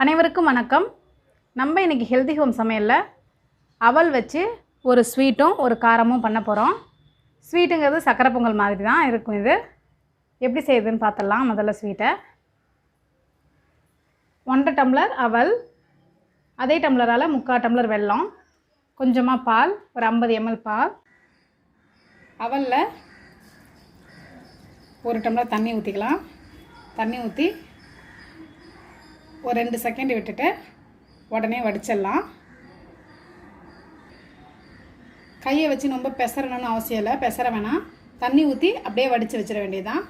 அனைவருக்கும் வணக்கம். நம்ம இன்றைக்கி ஹெல்தி ஹோம் சமையலில் அவல் வச்சு ஒரு ஸ்வீட்டும் ஒரு காரமும் பண்ண போகிறோம். ஸ்வீட்டுங்கிறது சக்கரை பொங்கல் மாதிரி தான் இருக்கும். இது எப்படி செய்யுதுன்னு பார்த்துடலாம். முதல்ல ஸ்வீட்டை 1.5 டம்ளர் அவல், அதே டம்ளரால் 3/4 டம்ளர் வெல்லம், கொஞ்சமாக பால், ஒரு 50 ml பால், அவலில் 1 டம்ளர் தண்ணி ஊற்றிக்கலாம். தண்ணி ஊற்றி ஒரு 2 செகண்ட் விட்டுட்டு உடனே வடிச்சிடலாம். கையை வச்சு ரொம்ப பெசரணும்னு அவசியம் இல்லை, பெசர வேணாம். தண்ணி ஊற்றி அப்படியே வடித்து வச்சிட வேண்டியதுதான்.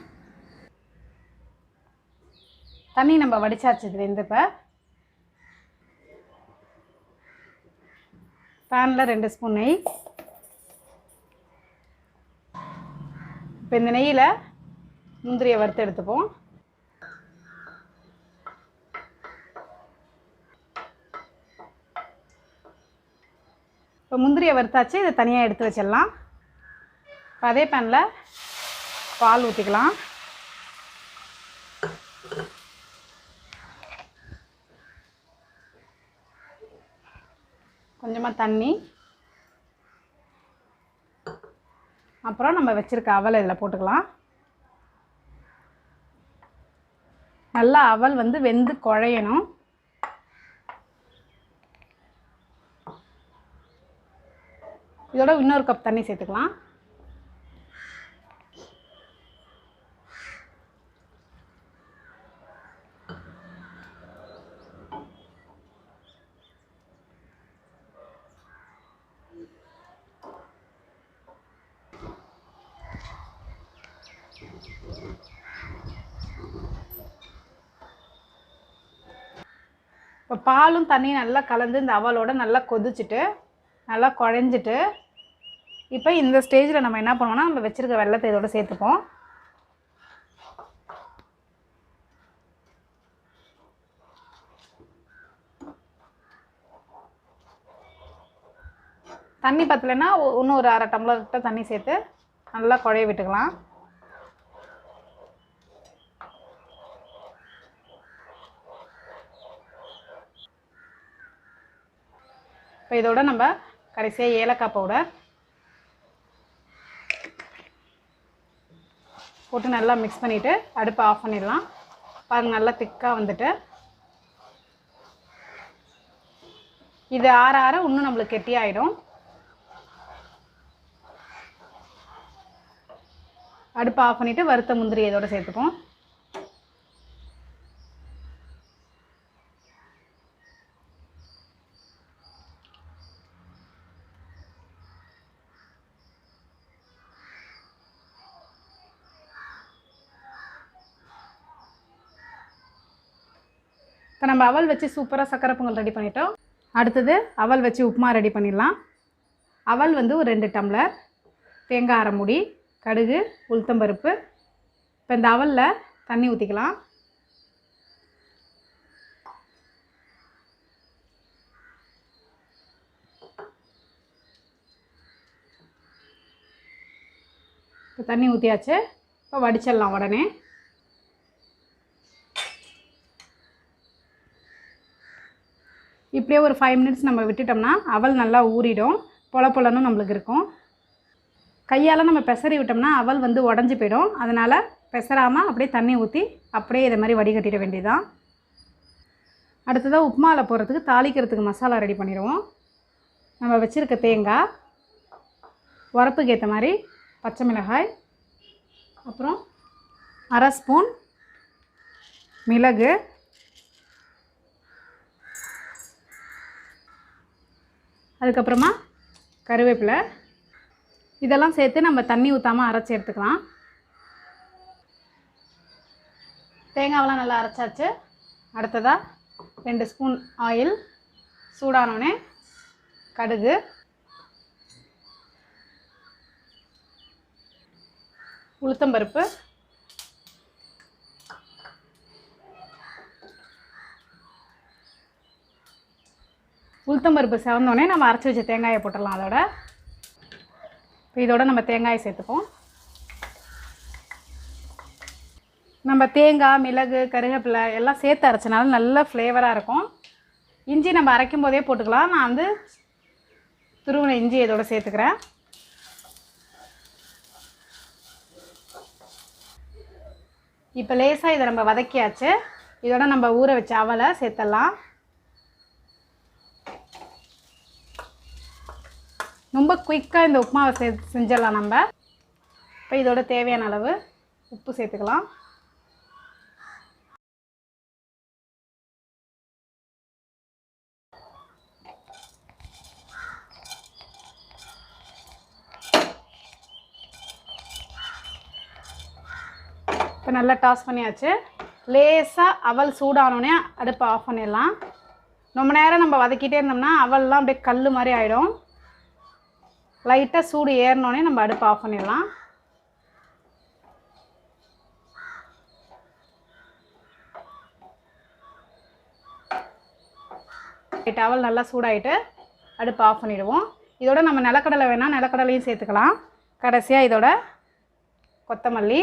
தண்ணி நம்ம வடிச்சாச்சு. இதுலேருந்து இப்போ பேனில் 2 ஸ்பூன் நெய். இப்போ இந்த நெய்யில் முந்திரியை வறுத்து எடுத்துப்போம். இப்போ முந்திரியை வறுத்தாச்சு, இதை தனியாக எடுத்து வச்சிடலாம். இப்போ அதே பேனில் பால் ஊற்றிக்கலாம். கொஞ்சமாக தண்ணி, அப்புறம் நம்ம வச்சுருக்க அவல் இதில் போட்டுக்கலாம். நல்லா அவல் வெந்து குழையணும். இதோட இன்னொரு கப் தண்ணி சேர்த்துக்கலாம். இப்போ பாலும் தண்ணியும் நல்லா கலந்து இந்த அவலோட நல்லா கொதிச்சுட்டு நல்லா குழஞ்சிட்டு, இப்போ இந்த ஸ்டேஜில் நம்ம என்ன பண்ணுவோம்னா, நம்ம வச்சுருக்க வெல்லத்தை இதோட சேர்த்துப்போம். தண்ணி பத்தலைன்னா இன்னும் ஒரு 1/2 டம்ளர் கிட்ட தண்ணி சேர்த்து நல்லா குழைய விட்டுக்கலாம். இப்போ இதோட நம்ம கடைசியாக ஏலக்காய் பவுடர் போட்டு நல்லா மிக்ஸ் பண்ணிவிட்டு அடுப்பை ஆஃப் பண்ணிடலாம். பாருங்கள், நல்லா திக்காக வந்துட்டு. இது ஆற ஆற இன்னும் நம்மளுக்கு கெட்டியாகிடும். அடுப்பை ஆஃப் பண்ணிவிட்டு வறுத்த முந்திரி இதோட சேர்த்துப்போம். இப்போ நம்ம அவல் வச்சு சூப்பராக சக்கரை பொங்கல் ரெடி பண்ணிட்டோம். அடுத்தது அவல் வச்சு உப்புமா ரெடி பண்ணிடலாம். அவல் ஒரு 2 டம்ளர், தேங்காய் அரை மூடி, கடுகு, உளுத்தம்பருப்பு. இப்போ இந்த அவலில் தண்ணி ஊற்றிக்கலாம். இப்போ தண்ணி ஊற்றியாச்சு. இப்போ வடிச்சிடலாம் உடனே. இப்படியே ஒரு 5 மினிட்ஸ் நம்ம விட்டுட்டோம்னா அவல் நல்லா ஊறிடும். பொல பொலன்னு நம்மளுக்கு இருக்கும். கையால் நம்ம பெசரி விட்டோம்னா அவல் உடஞ்சி போயிடும். அதனால் பெசராமல் அப்படியே தண்ணி ஊற்றி அப்படியே இதை மாதிரி வடிகட்டிட வேண்டியதுதான். அடுத்ததாக உப்புமாவில் போடுறதுக்கு தாளிக்கிறதுக்கு மசாலா ரெடி பண்ணிடுவோம். நம்ம வச்சுருக்க தேங்காய், உரப்புக்கு ஏற்ற மாதிரி பச்சை மிளகாய், அப்புறம் 1/2 ஸ்பூன் மிளகு, அதுக்கப்புறமா கருவேப்பிலை. இதெல்லாம் சேர்த்து நம்ம தண்ணி ஊற்றாமல் அரைச்சி எடுத்துக்கலாம். தேங்காவெல்லாம் நல்லா அரைச்சாச்சு. அடுத்ததாக 2 ஸ்பூன் ஆயில் சூடானோடனே கடுகு, உளுத்தம்பருப்பு, உளுத்தம்பருப்பு செவந்தோடனே நம்ம அரைச்சி வச்ச தேங்காயை போட்டுடலாம். அதோட இதோட நம்ம தேங்காயை சேர்த்துப்போம். நம்ம தேங்காய், மிளகு, கருவேப்பிலை எல்லாம் சேர்த்து அரைச்சனால நல்ல ஃப்ளேவராக இருக்கும். இஞ்சி நம்ம அரைக்கும் போதே போட்டுக்கலாம். நான் வந்து துருவின இஞ்சி இதோட சேர்த்துக்கிறேன். இப்போ லேசாக இதை நம்ம வதக்கியாச்சு. இதோட நம்ம ஊற வச்ச அவலை சேர்த்துடலாம். ரொம்ப குயிக்காக இந்த உப்புமாவை செஞ்சிடலாம் நம்ம. இப்போ இதோட தேவையான அளவு உப்பு சேர்த்துக்கலாம். இப்போ நல்லா டாஸ் பண்ணியாச்சு. லேசாக அவல் சூடானோடனே அடுப்பை ஆஃப் பண்ணிடலாம். ரொம்ப நேரம் நம்ம வதக்கிட்டே இருந்தோம்னா அவல்லாம் அப்படியே கல் மாதிரி ஆகிடும். லைட்டாக சூடு ஏறினோடனே நம்ம அடுப்பை ஆஃப் பண்ணிடலாம். அவல் நல்லா சூடாகிட்டு அடுப்பை ஆஃப் பண்ணிவிடுவோம். இதோட நம்ம நிலக்கடலை வேணால் நிலக்கடலையும் சேர்த்துக்கலாம். கடைசியாக இதோட கொத்தமல்லி.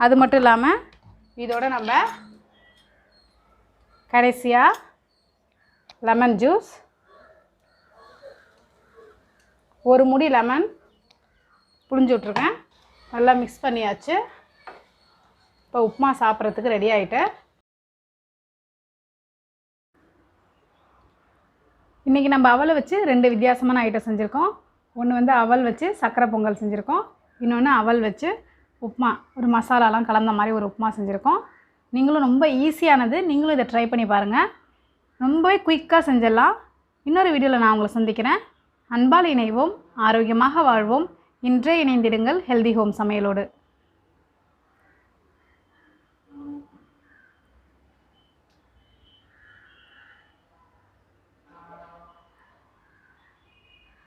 அது மட்டும் இல்லாமல் இதோட நம்ம கடைசியாக லெமன் ஜூஸ், ஒரு முடி லெமன் புழிஞ்சு விட்ருக்கேன். நல்லா மிக்ஸ் பண்ணியாச்சு. இப்போ உப்புமா சாப்பிட்றதுக்கு ரெடி ஆகிட்டு. இன்றைக்கி நம்ம அவலை வச்சு 2 வித்தியாசமான ஐட்டம் செஞ்சுருக்கோம். ஒன்று வந்து அவல் வச்சு சக்கரை பொங்கல் செஞ்சுருக்கோம். இன்னொன்று அவல் வச்சு உப்புமா, ஒரு மசாலாலாம் கலந்த மாதிரி ஒரு உப்புமா செஞ்சுருக்கோம். நீங்களும் ரொம்ப ஈஸியானது. நீங்களும் இதை ட்ரை பண்ணி பாருங்கள். ரொம்பவே குயிக்காக செஞ்சிடலாம். இன்னொரு வீடியோவில் நான் உங்களை சந்திக்கிறேன். அன்பால் இணைவோம், ஆரோக்கியமாக வாழ்வோம். இன்றே இணைந்திடுங்கள் ஹெல்தி ஹோம் சமையலோடு.